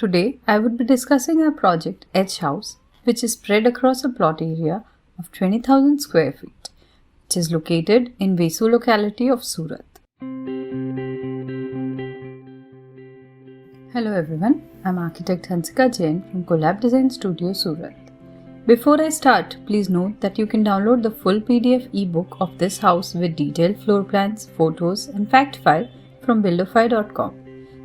Today, I would be discussing our project Edge House, which is spread across a plot area of 20,000 square feet, which is located in Vesu locality of Surat. Hello everyone, I'm architect Hansika Jain from Co.Lab Design Studio, Surat. Before I start, please note that you can download the full PDF ebook of this house with detailed floor plans, photos and fact file from Buildofy.com.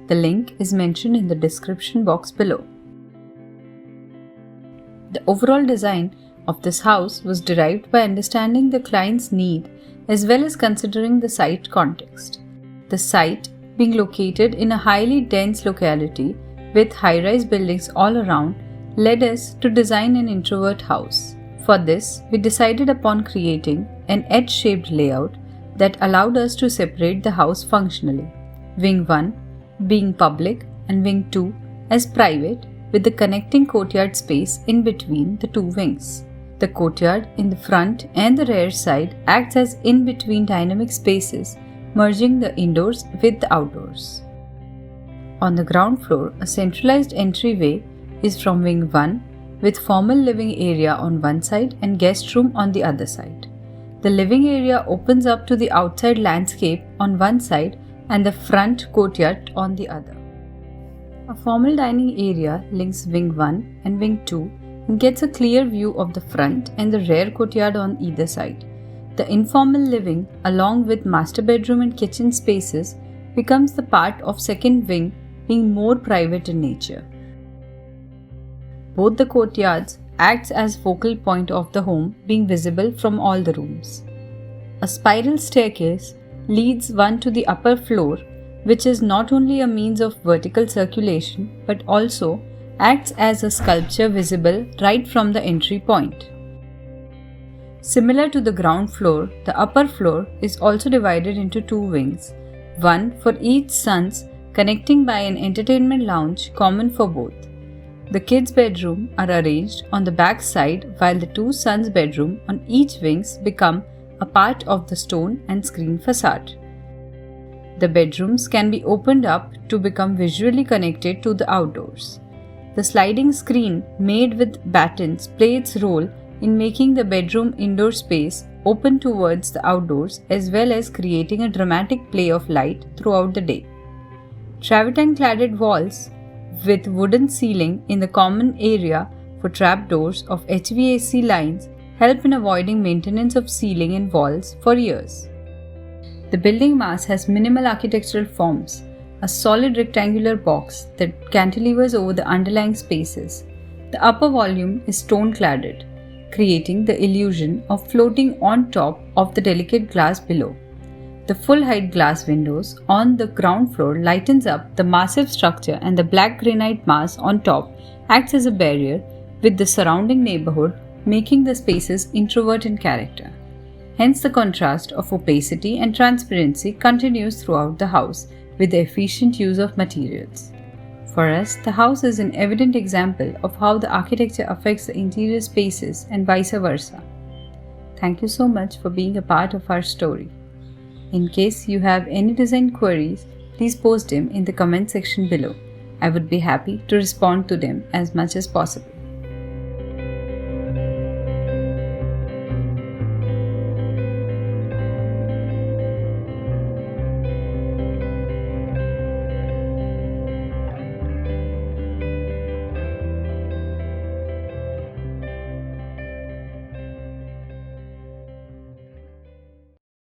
The link is mentioned in the description box below. The overall design of this house was derived by understanding the client's need as well as considering the site context. The site, being located in a highly dense locality with high-rise buildings all around, led us to design an introvert house. For this, we decided upon creating an edge-shaped layout that allowed us to separate the house functionally. Wing 1 being public and Wing 2 as private, with the connecting courtyard space in between the two wings. The courtyard in the front and the rear side acts as in-between dynamic spaces, merging the indoors with the outdoors. On the ground floor, a centralized entryway is from Wing 1 with formal living area on one side and guest room on the other side. The living area opens up to the outside landscape on one side and the front courtyard on the other. A formal dining area links Wing 1 and Wing 2 and gets a clear view of the front and the rear courtyard on either side. The informal living, along with master bedroom and kitchen spaces, becomes the part of second wing, being more private in nature. Both the courtyards acts as focal point of the home, being visible from all the rooms. A spiral staircase leads one to the upper floor, which is not only a means of vertical circulation but also acts as a sculpture visible right from the entry point. Similar to the ground floor, the upper floor is also divided into two wings, one for each sons, connecting by an entertainment lounge common for both. The kids' bedroom are arranged on the back side while the two sons' bedroom on each wings become a part of the stone and screen facade. The bedrooms can be opened up to become visually connected to the outdoors. The sliding screen made with battens play its role in making the bedroom indoor space open towards the outdoors as well as creating a dramatic play of light throughout the day. Travertine cladded walls with wooden ceiling in the common area for trapdoors of HVAC lines help in avoiding maintenance of ceiling and walls for years. The building mass has minimal architectural forms, a solid rectangular box that cantilevers over the underlying spaces. The upper volume is stone cladded, creating the illusion of floating on top of the delicate glass below. The full-height glass windows on the ground floor lightens up the massive structure, and the black granite mass on top acts as a barrier with the surrounding neighborhood, making the spaces introvert in character. Hence the contrast of opacity and transparency continues throughout the house with the efficient use of materials. For us, the house is an evident example of how the architecture affects the interior spaces and vice versa. Thank you so much for being a part of our story. In case you have any design queries, please post them in the comment section below. I would be happy to respond to them as much as possible.